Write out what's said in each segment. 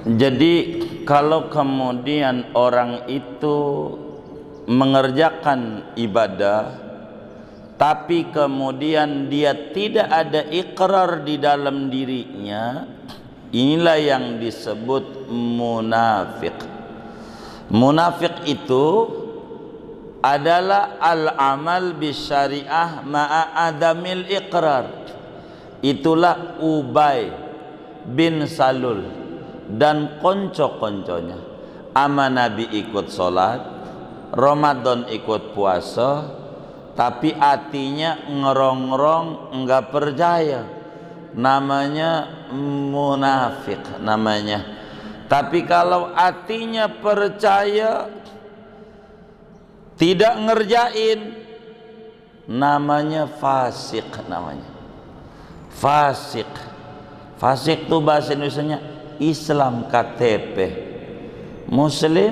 Jadi kalau kemudian orang itu mengerjakan ibadah tapi kemudian dia tidak ada ikrar di dalam dirinya, inilah yang disebut munafik. Munafik itu adalah al-amal bisyariah ma'a adamil iqrar. Itulah Ubay bin Salul dan konco-konconya. Ama Nabi ikut sholat, Ramadan ikut puasa, tapi hatinya ngerongrong, enggak percaya. Namanya munafik namanya. Tapi kalau hatinya percaya, tidak ngerjain, namanya fasik namanya. Fasik. Fasik itu bahasa Indonesianya Islam KTP. Muslim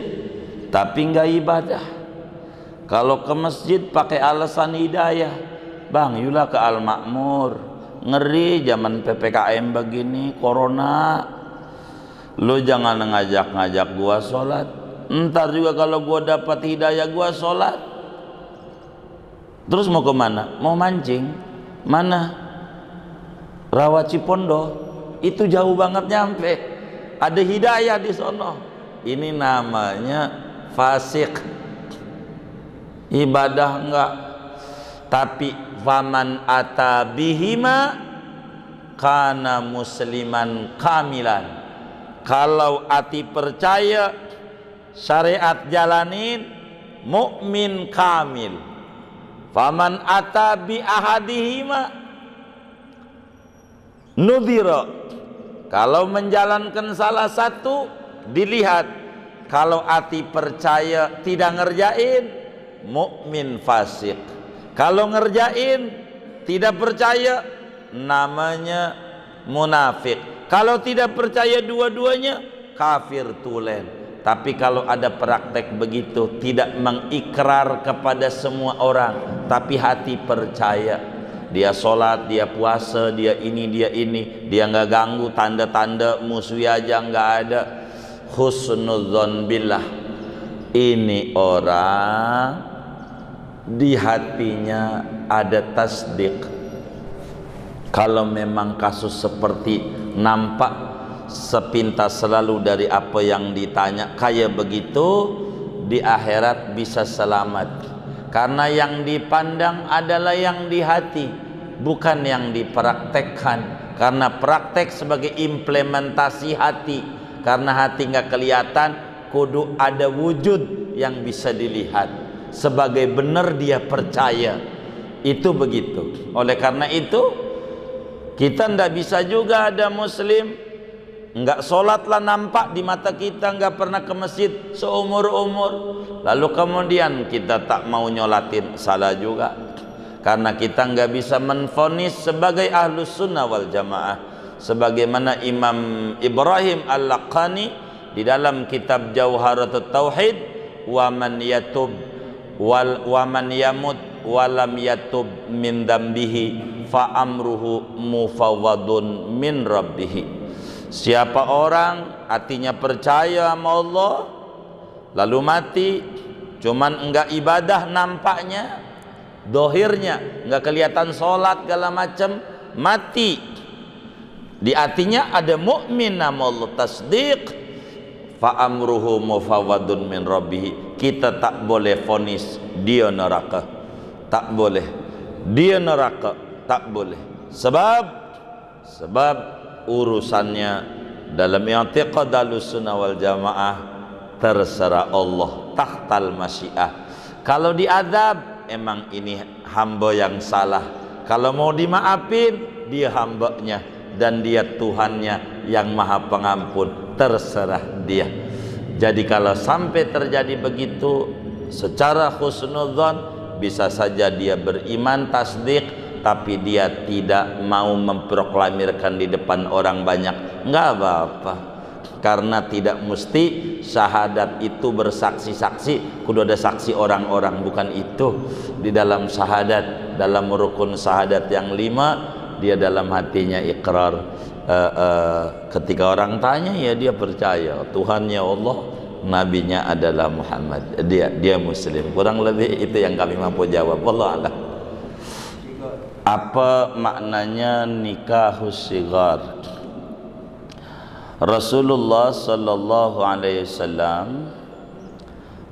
tapi enggak ibadah. Kalau ke masjid pakai alasan hidayah. Bang, yulah ke Al-Makmur. Ngeri zaman PPKM begini, corona. Lu jangan ngajak-ngajak gua sholat. Ntar juga kalau gua dapat hidayah gua sholat. Terus mau kemana? Mau mancing. Mana? Rawa Cipondo. Itu jauh banget nyampe. Ada hidayah di sono. Ini namanya fasik. Ibadah enggak. Tapi faman atabihima kana musliman kamilan. Kalau hati percaya, syariat jalanin, mukmin kamil. Faman atabi ahadihima nudhira. Kalau menjalankan salah satu dilihat. Kalau hati percaya tidak ngerjain, mukmin fasik. Kalau ngerjain tidak percaya, namanya munafik. Kalau tidak percaya dua-duanya, kafir tulen. Tapi kalau ada praktek begitu, tidak mengikrar kepada semua orang, tapi hati percaya, dia sholat, dia puasa, dia ini, dia nggak ganggu, tanda-tanda musuh aja nggak ada. Husnudzon billah. Ini orang di hatinya ada tasdik. Kalau memang kasus seperti nampak sepintas selalu dari apa yang ditanya kayak begitu, di akhirat bisa selamat. Karena yang dipandang adalah yang di hati, bukan yang dipraktekkan. Karena praktek sebagai implementasi hati. Karena hati nggak kelihatan, kudu ada wujud yang bisa dilihat. Sebagai benar dia percaya. Itu begitu. Oleh karena itu, kita ndak bisa juga ada muslim nggak sholat lah nampak di mata kita, nggak pernah ke masjid seumur-umur, lalu kemudian kita tak mau nyolatin, salah juga. Karena kita nggak bisa menvonis sebagai ahlus sunnah wal jamaah, sebagaimana Imam Ibrahim Al-Laqani di dalam kitab Jauharatut Tauhid, wa man yatub wa man yamut walam yatub min dambihi fa amruhu mufawwadun min rabbih. Siapa orang hatinya percaya sama Allah lalu mati, cuman enggak ibadah nampaknya, dohirnya enggak kelihatan sholat segala macam, mati di hatinya ada mukmin nama Allah, tasdiq, fa amruhu mufawwadun min rabbih. Kita tak boleh vonis dia neraka, tak boleh dia neraka, tak boleh. Sebab urusannya dalam i'tiqad Ahlussunnah wal Jamaah terserah Allah, tahtal masyiah. Kalau diadab emang ini hamba yang salah, kalau mau dimaafin dia hambanya dan dia Tuhannya yang maha pengampun, terserah dia. Jadi kalau sampai terjadi begitu secara husnudzon, bisa saja dia beriman tasdik, tapi dia tidak mau memproklamirkan di depan orang banyak, nggak apa-apa. Karena tidak mesti syahadat itu bersaksi-saksi, kudu ada saksi orang-orang, bukan itu. Di dalam syahadat, dalam rukun syahadat yang 5, dia dalam hatinya ikrar ketika orang tanya ya dia percaya Tuhannya Allah, nabinya adalah Muhammad, dia muslim. Kurang lebih itu yang kami mampu jawab. Wallah alam. Apa maknanya nikahus sigar? Rasulullah sallallahu alaihi wasallam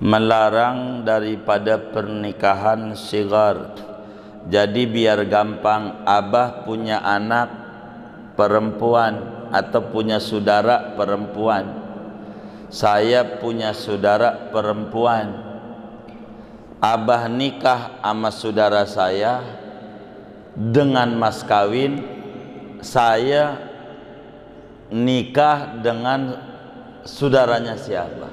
melarang daripada pernikahan sigar. Jadi biar gampang, abah punya anak perempuan atau punya saudara perempuan, saya punya saudara perempuan, abah nikah sama saudara saya dengan mas kawin, saya nikah dengan saudaranya siapa,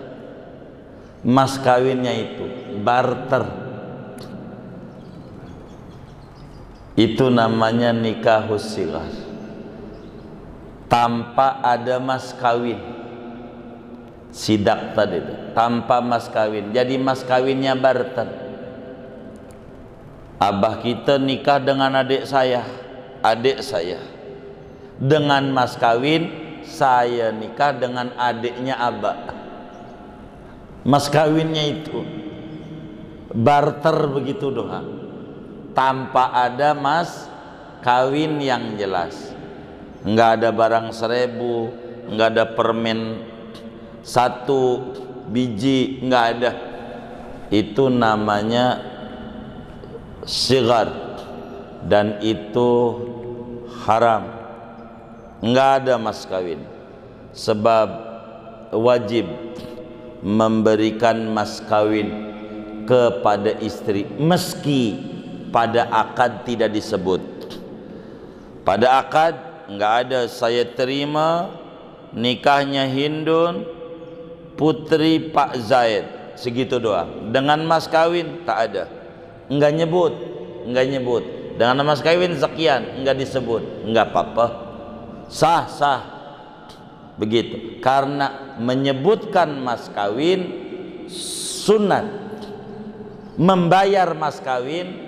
mas kawinnya itu barter. Itu namanya nikahus sigar, tanpa ada mas kawin. Sidak tadi itu tanpa mas kawin, jadi mas kawinnya barter. Abah kita nikah dengan adik saya dengan mas kawin, saya nikah dengan adiknya abah. Mas kawinnya itu barter begitu doang, tanpa ada mas kawin yang jelas. Enggak ada barang 1000, enggak ada permen 1 biji, enggak ada. Itu namanya sigar, dan itu haram. Enggak ada mas kawin, sebab wajib memberikan mas kawin kepada istri, meski pada akad tidak disebut. Pada akad enggak ada saya terima nikahnya Hindun putri Pak Zaid, segitu doang. Dengan mas kawin tak ada, enggak nyebut dengan mas kawin sekian, enggak disebut, enggak apa-apa, sah begitu. Karena menyebutkan mas kawin sunat, membayar mas kawin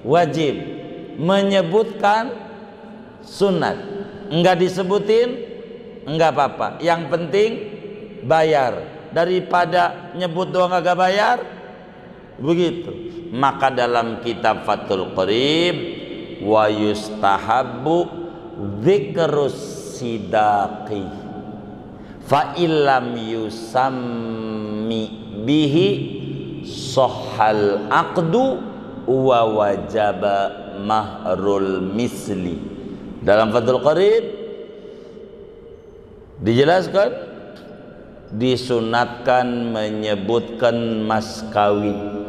wajib, menyebutkan sunat, enggak disebutin enggak apa-apa, yang penting bayar. Daripada nyebut doang agak bayar, begitu. Maka dalam kitab Fathul Qarib, wa yustahabbu dzikrus sidaqi fa illam yusammi bihi sahhal aqdu wa wajaba mahrul misli. Dalam Fathul Qarib dijelaskan, disunatkan menyebutkan mas kawin.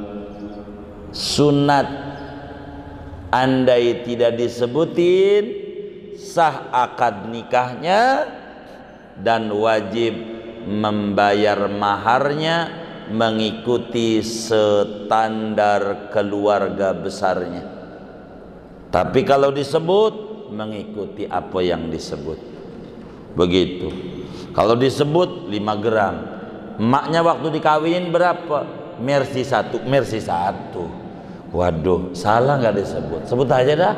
Sunat, andai tidak disebutin sah akad nikahnya, dan wajib membayar maharnya mengikuti standar keluarga besarnya. Tapi kalau disebut, mengikuti apa yang disebut, begitu. Kalau disebut 5 gram, emaknya waktu dikawinin berapa? Mercy 1. Waduh, salah nggak disebut, sebut aja dah,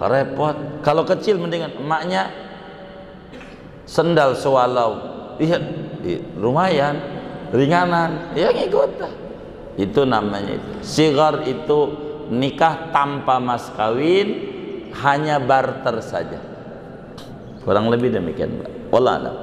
repot. Kalau kecil mendingan emaknya sendal sewalau, iya, lumayan ringanan, ya ngikut dah. Itu namanya itu. Sigar itu nikah tanpa mas kawin, hanya barter saja. Kurang lebih demikian, Mbak. Wallah alam.